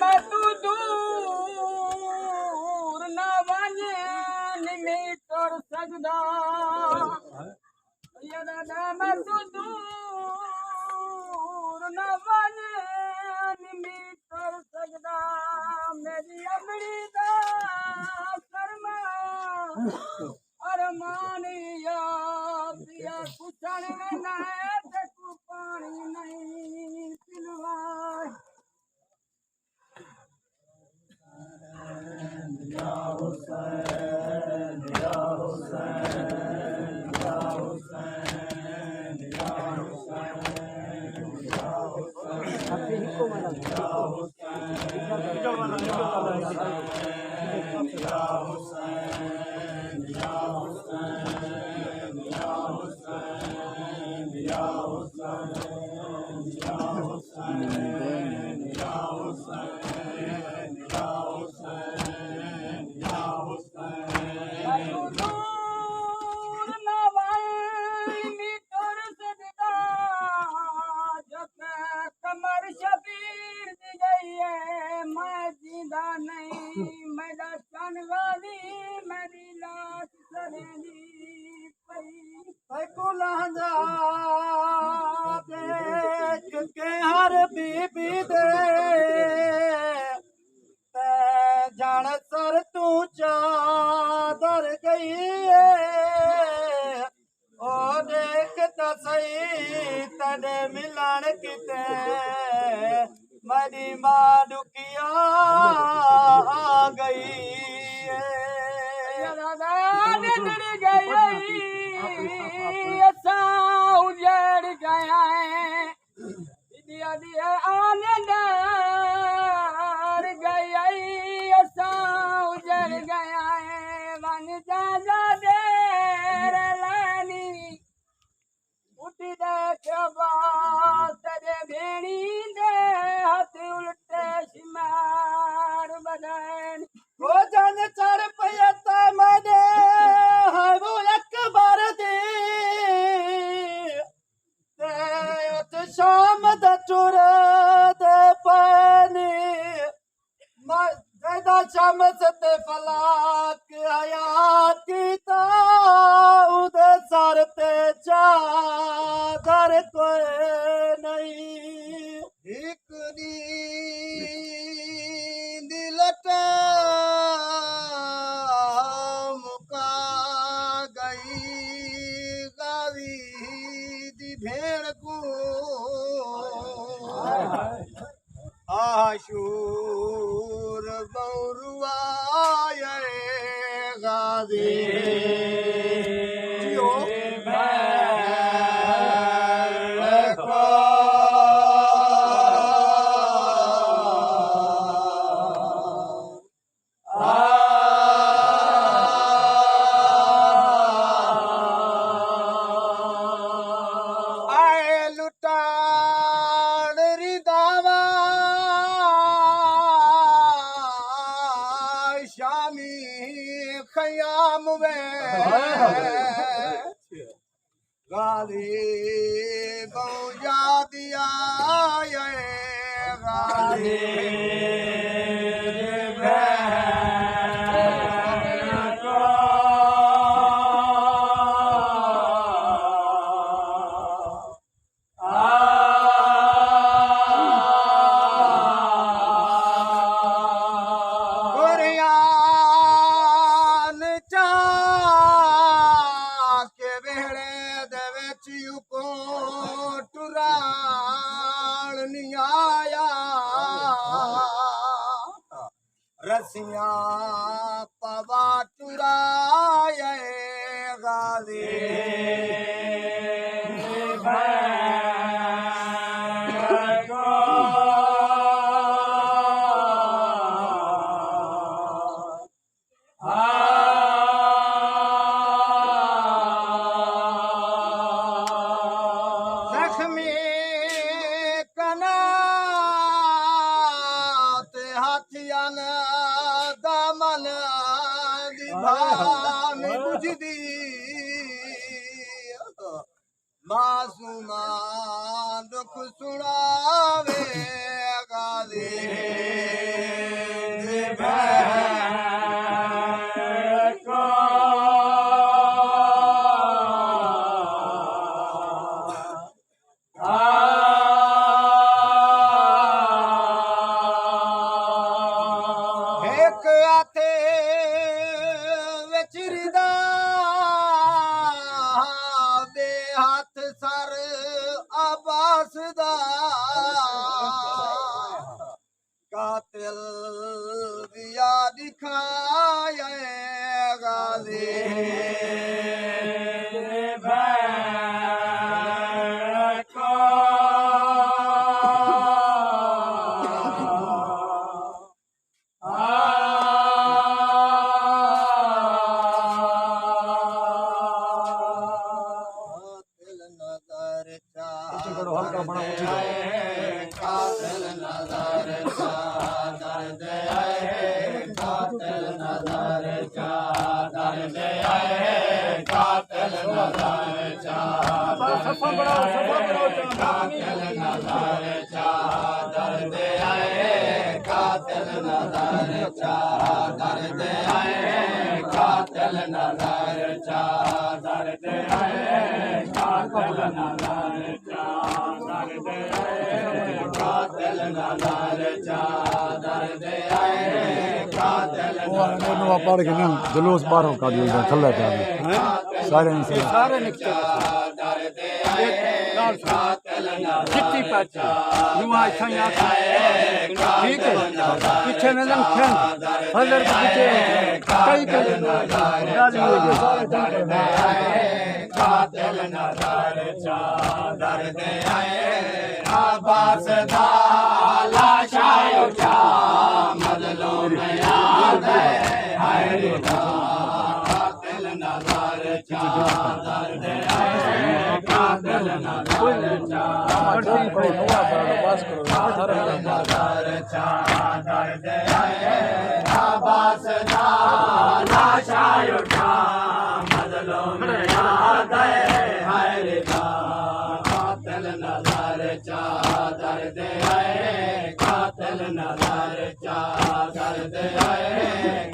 मैं तू दूर न वञे निमी तोर सजदा मैं तू दूर न वञे निमी तोर सजदा मेरी अमड़ी दा शर्मा अरमानिया पिया कुछण में न है ते तू पानी नहीं पिलवा कमर शबीर दी गई है मैं जिंदा नहीं मेरा चन वाली मेरी लाश सरेली पई को लहंगा देख के हर बीबी दे जान सर तू चादर गई है ओ देख तो सही तने मिलन किते मेरी मां दुखिया आ गई उजड़ गया आनंदार गई उजड़ गया वन जा देर लानी उठी देखो तेरे भेड़ी दे हाथ उल्टे शिमार बदन वो जन चढ़ पयता मने है वो एक बार दे ते शाम द टुर दे पानी दा शाम सते फलाक हयात ता उदे सर ते चादर कोई नहीं एक नींद लटा मुका गई गावी दी भेड़ को आशूर बौरुआ गावी खयाम गाली बौजा दिया गाली रसिया पवा चुराए गाली साथियां दामन दी भान बुझदी मासूमा दुख सुनावे गाली एक आथे विचरदा बे हाथ सर अब्बास दा कातिल दिया दिखाए गाली हल्का बना कातिल नजर चादर दे आए कातिल नजर चादर दे आए कातिल नजर चादर कातिल नजर चादर दे आए कातिल नजर चादर दे आए कातिल नजर चादर दे आए कातिल नजर चादर दे आए कातिल नजर चादर दे आए कातिल पढ़ के ना जुलूस बाहरों का दिया थल्ले पे सारे चादर दे आए कातिल चिट्ठी पाची युवा छाया ठीक है पीछे न लंग खेल हजर पीछे कई कई राज हो गए कातिल नजर चादर दे आए अब्बास दा लाशाय उठा मजलूम याद है कातिल नजर चादर दे आए कातिल नजर चादर चादर दे आए अब्बास दा लाशाय उठा मजलूम याद है कातिल नजर चादर दे आए कातिल नजर चादर दे आए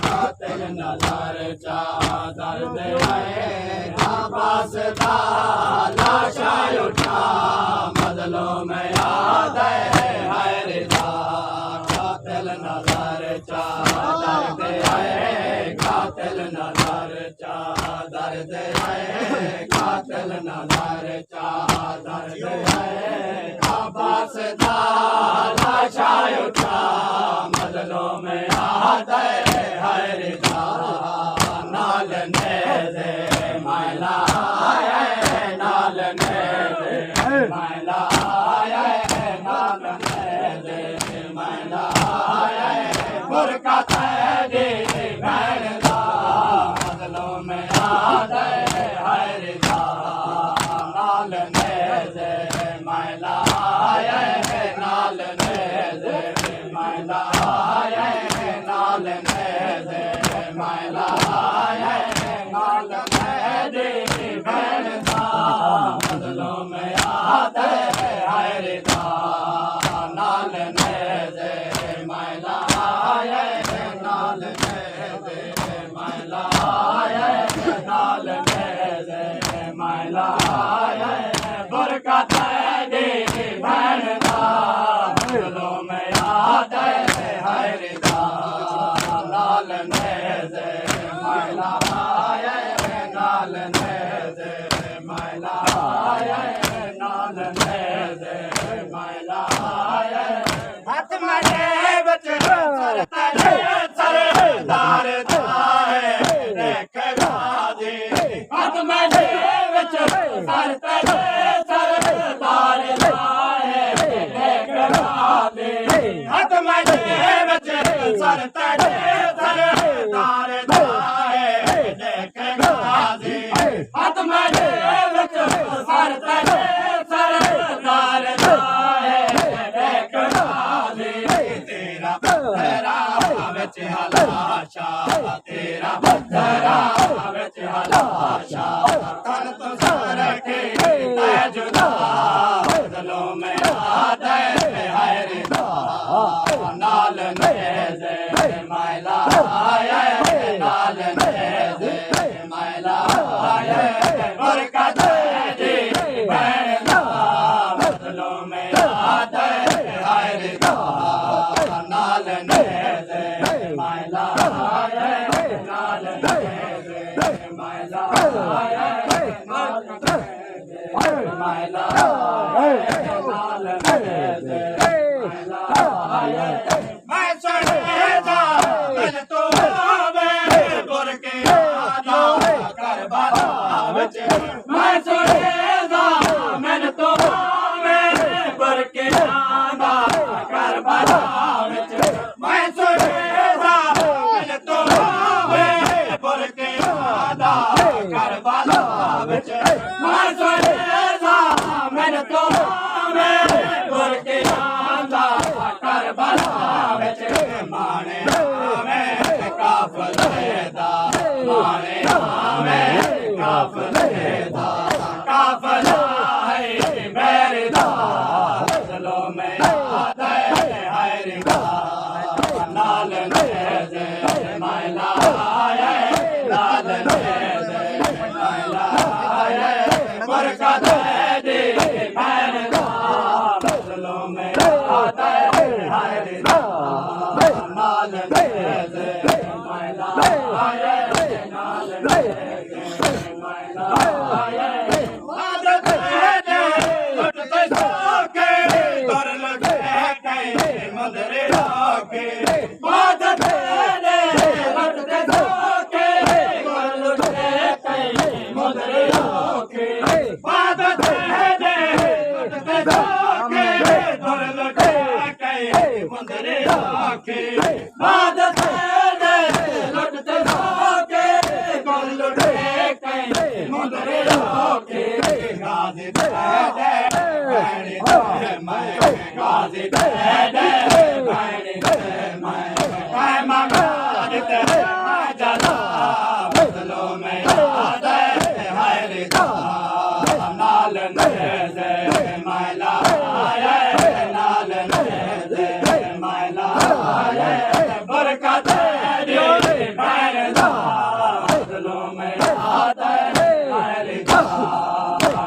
कातिल नजर चादर दे आए अब्बास दा लाशाय उठा मजलूम याद है कातिल नजर चादर दे आए कातिल नजर चादर दे आए कातिल नजर चादर दे आए अब्बास दा लाशाय उठा मजलूम याद है नाल नेज़े मैला नाल नेज़े मैला नाल नेज़े मैला बरकत दे भैन दा मजलूम याद है नाल नेज़े मैला नाल नेज़े मैला नाल नेज़े मैला नाल नेज़े भैन दा मजलूम याद है नाल नेज़े मैला नाल नेज़े मैला नाल नेज़े मैला बरकत दे भैन दा मजलूम याद है नाल नेज़े मैला नाल नेज़े मैला नाल नेज़े मैला हाथ में बच सरदार दाए देख राजे हाथ में बच सरदार दाए देख राजे हाथ में बच सरदार दाए देख राजे हाथ में बच सरदार दाए देख राजे तेरा ਵਿੱਚ ਹਲਾਸ਼ਾ ਤੇਰਾ ਪੱਥਰਾ ਵਿੱਚ ਹਲਾਸ਼ਾ ਤਨ ਤੋਂ ਸਰ ਕੇ ਤੈ ਜੁਦਾ ਬਦਲੋ ਮੇਰਾ ਦੇ ਹਾਏ ਰਿਦਾ ਨਾਲ ਨੇਜ਼ੇ ਮਾਇਲਾ ਆਏ ਨਾਲ ਨੇਜ਼ੇ ਮਾਇਲਾ ਆਏ ਬਰਕਤ ਦੀ ਭੈਣ ਦਾ ਬਦਲੋ ਮੇਰਾ ਦੇ ਹਾਏ ਰਿਦਾ ਨਾਲ ਨੇਜ਼ੇ ਮਾਇਲਾ ਆਏ ਨਾਲ ਨੇਜ਼ੇ ਮਾਇਲਾ ਆਏ ਨਾਲ ਨੇਜ਼ੇ ਮਾਇਲਾ ਆਏ ਨਾਲ ਨੇਜ਼ੇ ਮੈਂ ਸੁਣੇਗਾ ਦਿਲ ਤੋਂ ਆਵੇ ਗੁਰ ਕੇ ਆਦਾ ਕਰਬਲਾ ਵਿੱਚ ਮੈਂ ਸੁਣੇਗਾ ਮਨ ਤੋਂ ਆਵੇ ਗੁਰ ਕੇ ਆਦਾ ਕਰਬਲਾ ਵਿੱਚ ਮੈਂ ਸੁਣੇਗਾ ਮਨ ਤੋਂ ਆਵੇ ਗੁਰ ਕੇ ਆਦਾ ਕਰਬਲਾ ਵਿੱਚ ਮੈਂ ਸੁਣੇਗਾ ਮਨ ਤੋਂ ਆਵੇ ਗੁਰ ਕੇ ਆਦਾ ਕਰਬਲਾ ਵਿੱਚ ਮਾਣੇ ਆਵੇਂ ਕਾਫਲੇ ਦਾ ਮਾਣੇ ਆਵੇਂ ਕਾਫਲੇ ਦਾ ਕਾਫਲਾ ਹੈ ਮੇਰੇ ਦਾ ਚਲੋ ਮੇਰਾ ਦੇ ਹਾਇ ਦਾ ਨਾਲ ਨੇਜ਼ੇ ਮਾਇਲਾ ਆਏ ਨਾਲ ਨੇਜ਼ੇ ਮਾਇਲਾ ਆਏ ਬਰਕਤ ਦੇ ਭੈਣ ਦਾ ਚਲੋ ਮੇਰਾ ਦੇ ਹਾਇ ਦਾ ਨਾਲ ਨੇਜ਼ੇ ਮਾਇਲਾ ਆਏ ਨਾਲ ਨੇਜ਼ੇ ਮਾਇਲਾ ਆਏ ਆਦਤ ਦੇ ਲੁੱਟਦੇ ਸੋਕੇ ਕਰ ਲਗੇ ਕਈ ਮੰਦਰੇ ਰਾਕੇ ਆਦਤ ਦੇ ਲੁੱਟਦੇ ਸੋਕੇ ਕਰ ਲਗੇ ਕਈ ਮੰਦਰੇ ਰਾਕੇ ਆਦਤ ਦੇ ਲੁੱਟਦੇ ਸੋਕੇ ਕਰ ਲਗੇ ਕਈ ਮੰਦਰੇ ਰਾਕੇ ਆਦਤ ਦੇ ਲੁੱਟਦੇ ਸੋਕੇ ਕਰ ਲਗੇ ਕਈ ਮੰਦਰੇ ਰਾਕੇ ਗਾਜ਼ੀ ਦੇ ਭੈਣੀ ਦੇ ਮੈਂ ਗਾਜ਼ੀ ਦੇ ਭੈਣੀ ਦੇ ਮੈਂ ਮੰਗਾ ਦਿੱਤੇ ਜਲਾ ਬਦਲੋ ਮੇਰਾ ਦੇ ਹਾਇ ਦਾ ਨਾਲ ਨੇਜ਼ੇ ਮਾਇਲਾ ਆਏ ਨਾਲ ਨੇਜ਼ੇ ਮਾਇਲਾ ਆਏ ਬਰਕਤ ਦੀ ਭੈਣ ਦਾ ਬਦਲੋ ਮੇਰਾ ਦੇ ਹਾਇ ਦਾ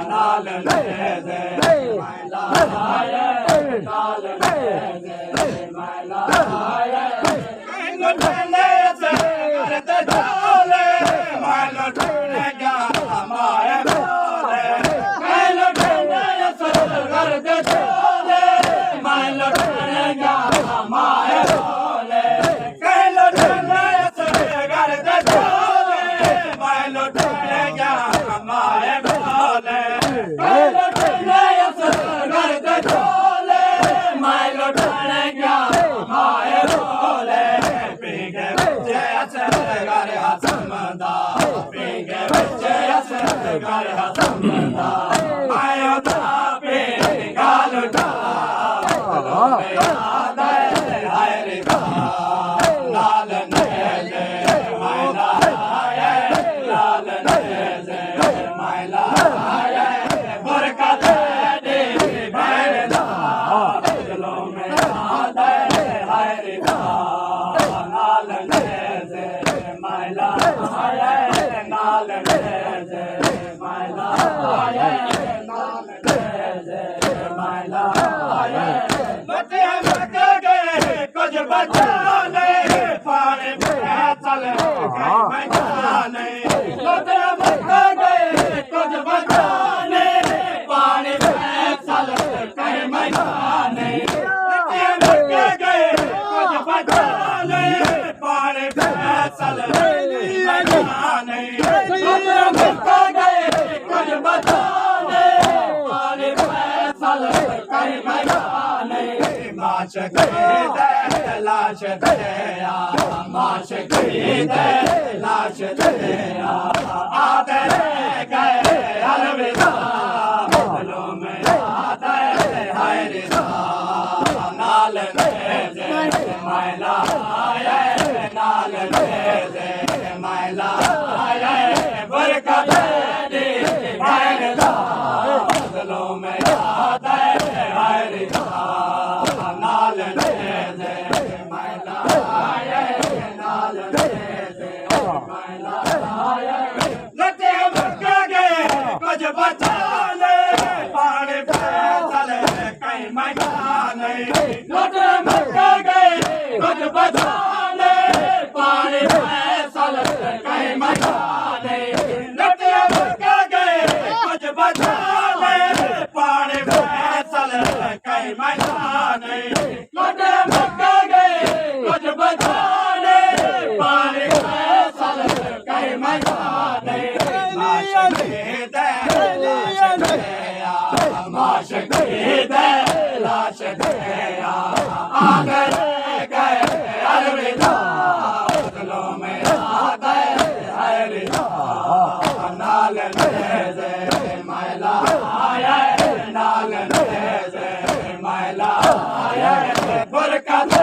ਨਾਲ ਨੇਜ਼ੇ ਮਾਇਲਾ ਆਏ ਨਾਲ ਨੇਜ਼ੇ ਮਾਇਲਾ ਆਏ ਮੈਨੂੰ ਨੇਜ਼ੇ ਕਰਤੇ ਢੋਲੇ ਮਾਇਲਾ ਢੋਲੇ ਗਿਆ ਮਾਏ ਬੋਲੇ ਮੈਨੂੰ ਨੇਜ਼ੇ ਕਰਤੇ ਢੋਲੇ ਮਾਇਲਾ ਢੋਲੇ ਗਿਆ ਮਾਏ ਬੋਲੇ ਮੈਨੂੰ ਨੇਜ਼ੇ ਕਰਤੇ ਢੋਲੇ ਮਾਇਲਾ ਢੋਲੇ ਗਿਆ ਮਾਏ ਬੋਲੇ ਮੈਨੂੰ ਨੇਜ਼ੇ ਕਰਤੇ ਢੋਲੇ ਮਾਇਲਾ ਢੋਲੇ ਗਿਆ ਮਾਏ ਬੋਲੇ ਪੀਗੇ ਵਿੱਚ ਅਸਰ ਕਰ ਹਸਮਦਾ ਪੀਗੇ ਵਿੱਚ ਅਸਰ ਕਰ ਹਸਮਦਾ ਆਇਓ ਦਾ ਪੇ ਗਾਲ ਦਾ ਮੇਰਾ ਦੇ ਹਾਇ ਦਾ ਨਾਲ ਨੇਜ਼ੇ ਮਾਇਲਾ ਆਏ ਨਾਲ ਨੇਜ਼ੇ ਮਾਇਲਾ ਆਏ ਬਰਕਤ ਦੇ ਭੈਣ ਦਾ ਚਲੋ ਮੇਰਾ ਦੇ ਹਾਇ ਦਾ ਨਾਲ ਨੇਜ਼ੇ ਮਾਇਲਾ ਆਏ ਨਾਲ ਨੇਜ਼ੇ ਮਾਇਲਾ ਆਏ ਨਾਲ ਨੇਜ਼ੇ ਮਾਇਲਾ ਆਏ ਬੱਚੇ ਮੱਕ ਗਏ ਕੁਝ ਬਚਾ ਲੈ ਪਾਣੀ ਪਿਆ ਚਲ ਕਈ ਮੈਦਾਨੇ ਬੱਚੇ ਮੱਕ ਗਏ ਕੁਝ ਬਚਾ ਲੈ ਪਾਣੀ ਪਿਆ ਚਲ ਕਈ ਮੈਦਾਨੇ ਬੱਚੇ ਮੱਕ ਗਏ ਕੁਝ ਬਚਾ ਲੈ ਪਾਣੀ ਪਿਆ ਚਲ ਕਈ ਮੈਦਾਨੇ ਬੱਚੇ ਮੱਕ ਗਏ ਕੁਝ ਬਚਾ ਲੈ ਪਾਣੀ ਪਿਆ ਚਲ ਕਈ ਮੈਦਾਨੇ ਮਾਸ਼ ਦੇ ਲਾਸ਼ ਦੇ ਆ ਮਾਸ਼ ਦੇ ਲਾਸ਼ ਦੇ ਆਦੇ ਗਏ ਅਲਵਿਦਾ ਬਦਲੋ ਮੇਰਾ ਦੇ ਹਾਇ ਰਿਦਾ ਨਾਲ ਨੇਜ਼ੇ ਮਾਇਲਾ ਆਏ लटे मुक्का गए कुछ बचा ले पानी फैसल कहीं मैदान लटे मुक्का गए कुछ बचा ले पानी फैसल कहीं मैदान लटे मुक्का गए कुछ बचा ले पानी फैसल कहीं मैदान लटे मुक्का गए कुछ बचा ले पानी फैसल कहीं मैदान लाश गया आगर गए अलविदा बदलों में आते अलविदा नाल नेज़े मैला आया नाल नेज़े मैला आया बरकत